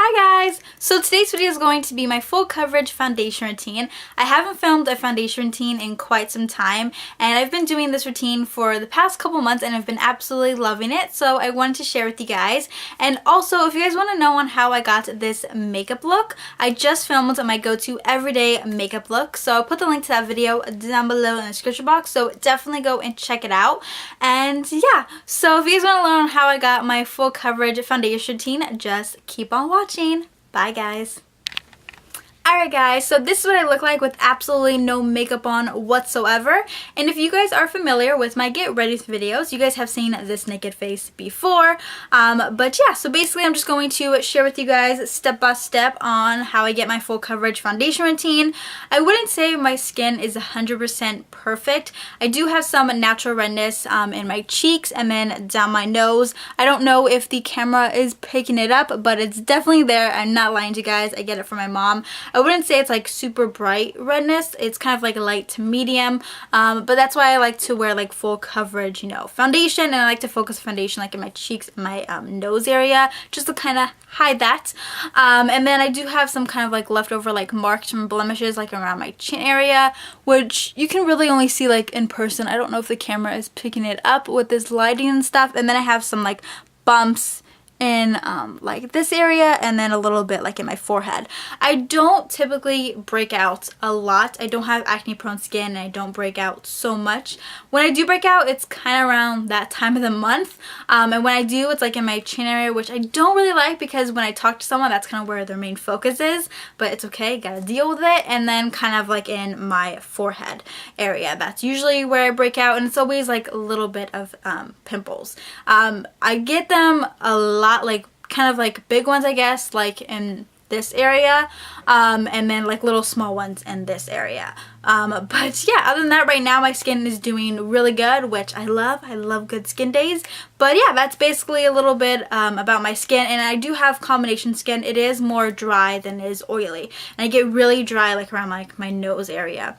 Hi guys! So today's video is going to be my full coverage foundation routine. I haven't filmed a foundation routine in quite some time, and I've been doing this routine for the past couple months and I've been absolutely loving it, so I wanted to share with you guys. And also, if you guys want to know on how I got this makeup look, I just filmed my go-to everyday makeup look, so I'll put the link to that video down below in the description box, so definitely go and check it out. And yeah, so if you guys want to learn how I got my full coverage foundation routine, just keep on watching. Bye guys. Alright guys, so this is what I look like with absolutely no makeup on whatsoever. And if you guys are familiar with my get ready videos, you guys have seen this naked face before. But yeah, so basically I'm just going to share with you guys step by step on how I get my full coverage foundation routine. I wouldn't say my skin is 100% perfect. I do have some natural redness in my cheeks and then down my nose. I don't know if the camera is picking it up, but it's definitely there. I'm not lying to you guys. I get it from my mom. I wouldn't say it's like super bright redness. It's kind of like light to medium, but that's why I like to wear like full coverage, you know, foundation, and I like to focus foundation like in my cheeks and my nose area just to kind of hide that. And then I do have some kind of like leftover like marks from blemishes like around my chin area, which you can really only see like in person. I don't know if the camera is picking it up with this lighting and stuff. And then I have some like bumps in like this area, and then a little bit like in my forehead. I don't typically break out a lot. I don't have acne prone skin and I don't break out so much. When I do break out, it's kind of around that time of the month, and when I do, it's like in my chin area, which I don't really like because when I talk to someone, that's kind of where their main focus is, but it's okay, gotta deal with it. And then kind of like in my forehead area, that's usually where I break out, and it's always like a little bit of pimples. I get them a lot, like kind of like big ones, I guess, like in this area, and then like little small ones in this area. But yeah, other than that, right now my skin is doing really good, which I love. I love good skin days. But yeah, that's basically a little bit about my skin. And I do have combination skin. It is more dry than it is oily, and I get really dry like around like my nose area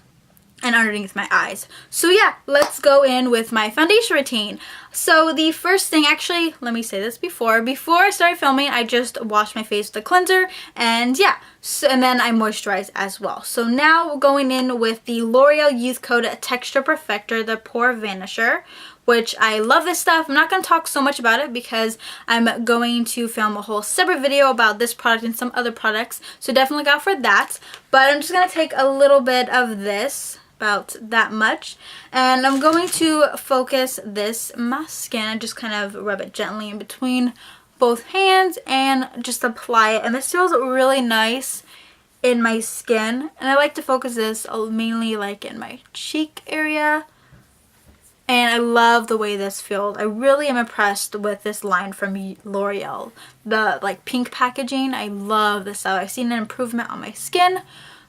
and underneath my eyes. So yeah, let's go in with my foundation routine. So the first thing, actually, let me say this before I started filming, I just washed my face with a cleanser, and yeah, so, and then I moisturized as well. So now we're going in with the L'Oreal Youth Code Texture Perfector, the Pore Vanisher, which I love this stuff. I'm not going to talk so much about it because I'm going to film a whole separate video about this product and some other products, so definitely look out for that. But I'm just going to take a little bit of this, about that much, and I'm going to focus this in my skin and just kind of rub it gently in between both hands and just apply it. And this feels really nice in my skin, and I like to focus this mainly like in my cheek area, and I love the way this feels. I really am impressed with this line from L'Oreal, the like pink packaging. I love this stuff. I've seen an improvement on my skin.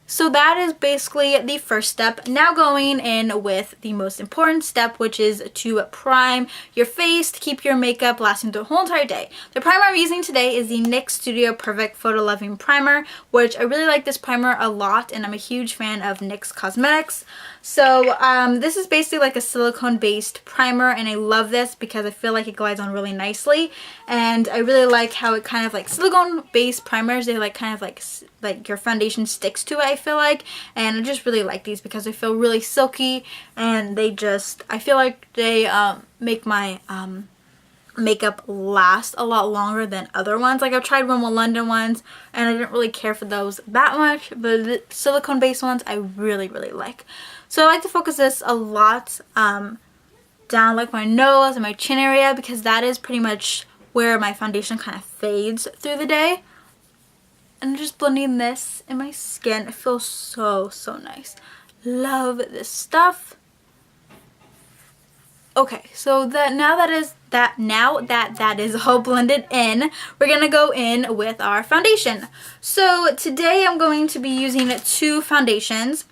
So that is basically the first step. Now going in with the most important step, which is to prime your face to keep your makeup lasting the whole entire day. The primer I'm using today is the NYX Studio Perfect Photo Loving Primer, which I really like this primer a lot, and I'm a huge fan of NYX Cosmetics. So this is basically like a silicone based primer, and I love this because I feel like it glides on really nicely, and I really like how it kind of like silicone based primers, they like kind of like your foundation sticks to it, I feel like, and I just really like these because they feel really silky, and they just, I feel like they make my makeup last a lot longer than other ones. Like I've tried Rimmel London ones and I didn't really care for those that much, but the silicone based ones I really like. So I like to focus this a lot down like my nose and my chin area, because that is pretty much where my foundation kind of fades through the day. And just blending this in my skin, it feels so nice. Love this stuff. Okay, so now that that is all blended in, we're gonna go in with our foundation. So today I'm going to be using two foundations.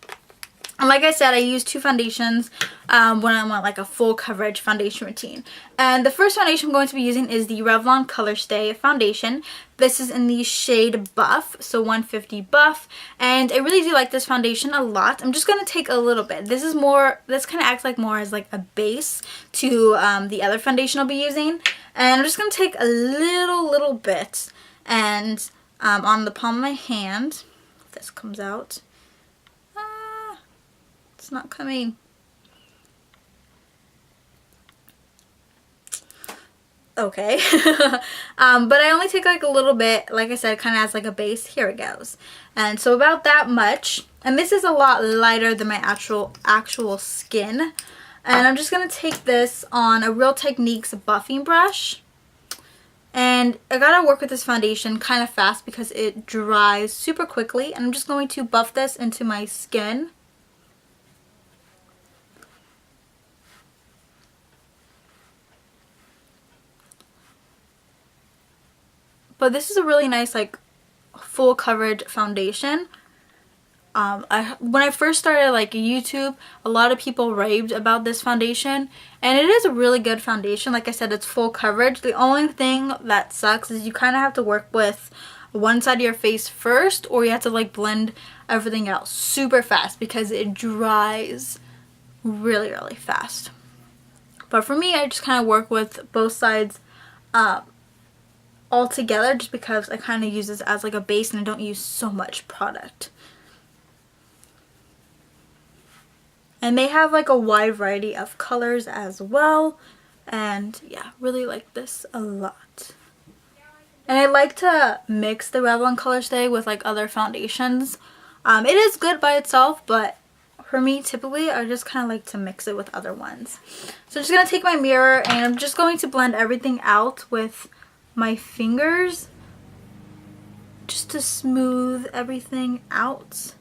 And like I said, I use two foundations when I want like a full coverage foundation routine. And the first foundation I'm going to be using is the Revlon ColorStay foundation. This is in the shade Buff, so 150 Buff. And I really do like this foundation a lot. I'm just going to take a little bit. This kind of acts like more as like a base to the other foundation I'll be using. And I'm just going to take a little bit and on the palm of my hand. This comes out. It's not coming. Okay. But I only take like a little bit, like I said, kind of as like a base. Here it goes. And so about that much. And this is a lot lighter than my actual skin. And I'm just going to take this on a Real Techniques buffing brush. And I gotta work with this foundation kind of fast because it dries super quickly. And I'm just going to buff this into my skin. But this is a really nice like full coverage foundation. When I first started like YouTube, a lot of people raved about this foundation, and it is a really good foundation. Like I said, it's full coverage. The only thing that sucks is you kind of have to work with one side of your face first, or you have to like blend everything out super fast because it dries really, really fast. But for me, I just kind of work with both sides all together just because I kind of use this as like a base and I don't use so much product. And they have like a wide variety of colors as well. And yeah, really like this a lot. And I like to mix the Revlon ColorStay with like other foundations. It is good by itself, but for me, typically, I just kind of like to mix it with other ones. So I'm just going to take my mirror and I'm just going to blend everything out with my fingers. Just to smooth everything out.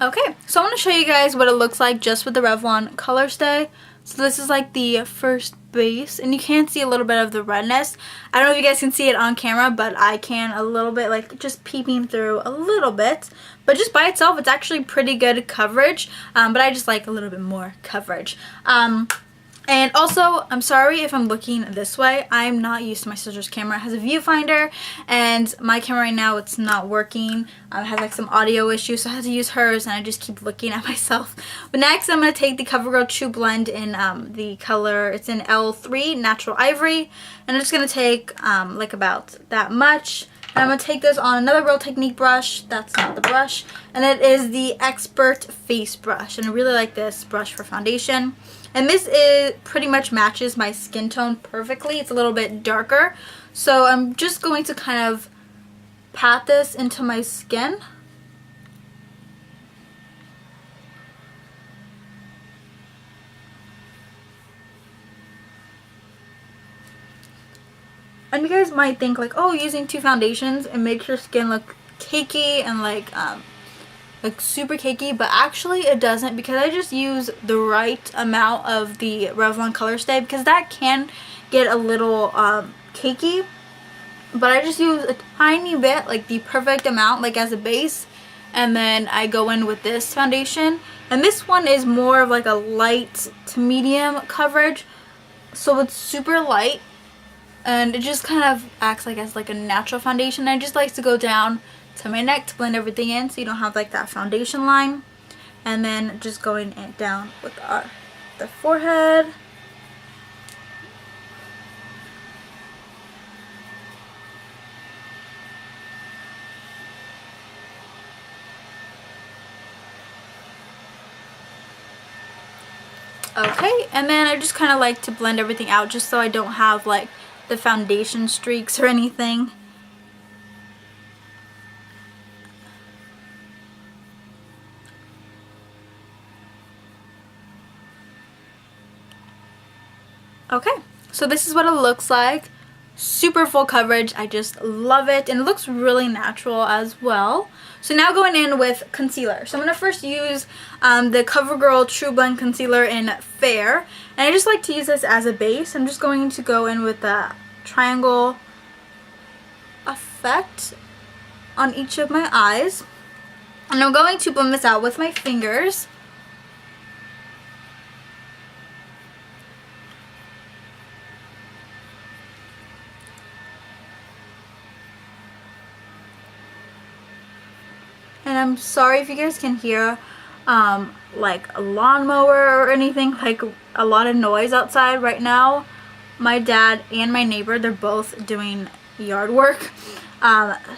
Okay, so I want to show you guys what it looks like just with the Revlon ColorStay. So this is like the first base, and you can see a little bit of the redness. I don't know if you guys can see it on camera, but I can a little bit, like just peeping through a little bit. But just by itself, it's actually pretty good coverage, but I just like a little bit more coverage. And also, I'm sorry if I'm looking this way. I'm not used to my sister's camera. It has a viewfinder, and my camera right now, it's not working. It has like some audio issues, so I have to use hers, and I just keep looking at myself. But next, I'm going to take the Covergirl Trublend in the color, it's in L3, Natural Ivory. And I'm just going to take like about that much. And I'm going to take this on another Real Technique brush. That's not the brush. And it is the Expert Face Brush. And I really like this brush for foundation. And this pretty much matches my skin tone perfectly. It's a little bit darker. So I'm just going to kind of pat this into my skin. And you guys might think like, oh, using two foundations, it makes your skin look cakey and like super cakey, but actually it doesn't, because I just use the right amount of the Revlon ColorStay, because that can get a little cakey, but I just use a tiny bit, like the perfect amount, like as a base, and then I go in with this foundation. And this one is more of like a light to medium coverage, so it's super light, and it just kind of acts like as like a natural foundation. I just like to go down to my neck to blend everything in so you don't have like that foundation line. And then just going down with the forehead. Okay, and then I just kind of like to blend everything out just so I don't have like the foundation streaks or anything. Okay, so this is what it looks like. Super full coverage. I just love it, and it looks really natural as well. So now going in with concealer. So I'm going to first use the Covergirl Trublend concealer in Fair, and I just like to use this as a base. I'm just going to go in with the triangle effect on each of my eyes, and I'm going to blend this out with my fingers. And I'm sorry if you guys can hear like a lawnmower or anything, like a lot of noise outside right now. My dad and my neighbor, they're both doing yard work.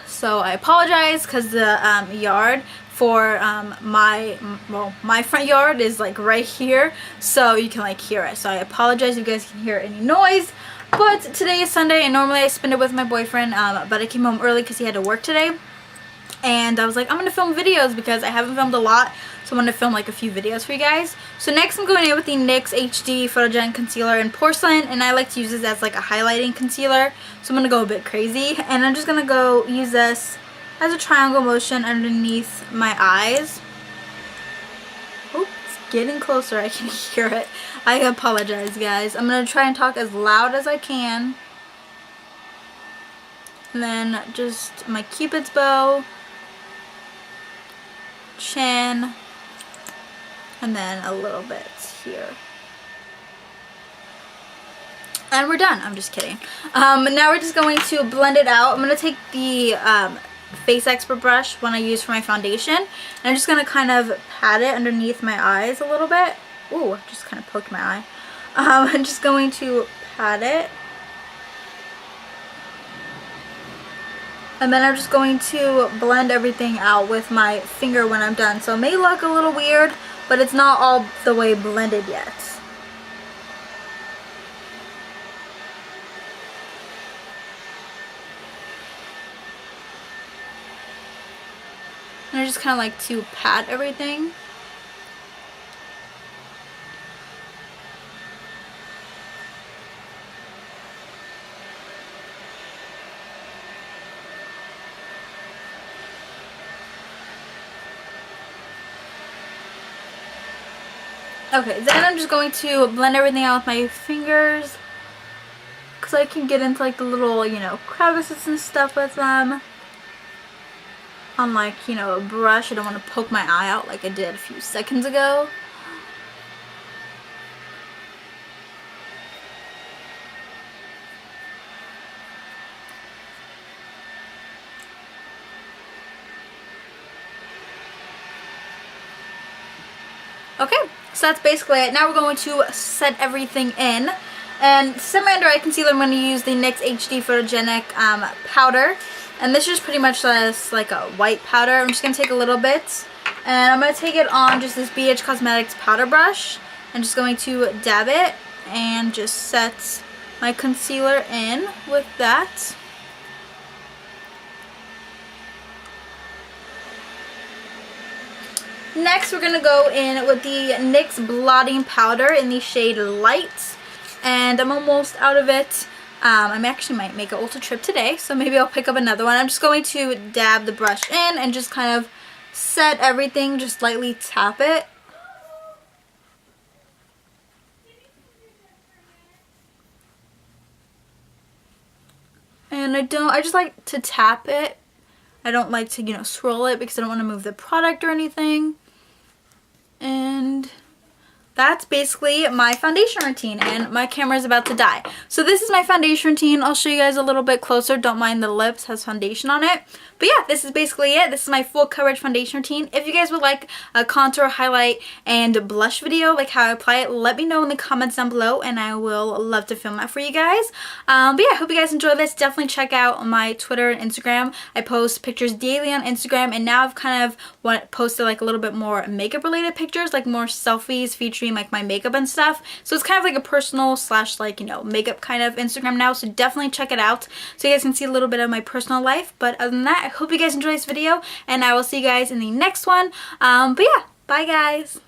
So I apologize because the yard for my front yard is like right here, so you can like hear it. So I apologize if you guys can hear any noise. But today is Sunday and normally I spend it with my boyfriend, but I came home early because he had to work today. And I was like, I'm going to film videos because I haven't filmed a lot. So I'm going to film like a few videos for you guys. So next I'm going in with the NYX HD Photogenic Concealer in Porcelain. And I like to use this as like a highlighting concealer. So I'm going to go a bit crazy. And I'm just going to go use this as a triangle motion underneath my eyes. Oh, it's getting closer. I can hear it. I apologize, guys. I'm going to try and talk as loud as I can. And then just my Cupid's bow, chin, and then a little bit here. And we're done. I'm just kidding. Now we're just going to blend it out. I'm going to take the Face Expert brush when I use for my foundation. And I'm just going to kind of pat it underneath my eyes a little bit. Ooh, just kind of poked my eye. I'm just going to pat it. And then I'm just going to blend everything out with my finger when I'm done. So it may look a little weird, but it's not all the way blended yet. And I just kind of like to pat everything. Okay, then I'm just going to blend everything out with my fingers because I can get into like the little, you know, crevices and stuff with them. On like, you know, a brush, I don't want to poke my eye out like I did a few seconds ago. Okay, so that's basically it. Now we're going to set everything in. And to set my under eye concealer, I'm going to use the NYX HD Photogenic powder. And this is pretty much just like a white powder. I'm just going to take a little bit. And I'm going to take it on just this BH Cosmetics powder brush. I'm just going to dab it and just set my concealer in with that. Next, we're going to go in with the NYX blotting powder in the shade Light. And I'm almost out of it. I actually might make an Ulta trip today, so maybe I'll pick up another one. I'm just going to dab the brush in and just kind of set everything, just lightly tap it. And I just like to tap it. I don't like to, you know, swirl it because I don't want to move the product or anything. And that's basically my foundation routine, and my camera is about to die. So this is my foundation routine. I'll show you guys a little bit closer. Don't mind the lips, has foundation on it. But yeah, this is basically it. This is my full coverage foundation routine. If you guys would like a contour, highlight, and blush video, like how I apply it, let me know in the comments down below, and I will love to film that for you guys. But yeah, I hope you guys enjoy this. Definitely check out my Twitter and Instagram. I post pictures daily on Instagram, and now I've kind of posted like a little bit more makeup related pictures, like more selfies featuring like my makeup and stuff. So it's kind of like a personal slash like, you know, makeup kind of Instagram now. So definitely check it out so you guys can see a little bit of my personal life. But other than that, I hope you guys enjoyed this video, and I will see you guys in the next one. But yeah, bye guys.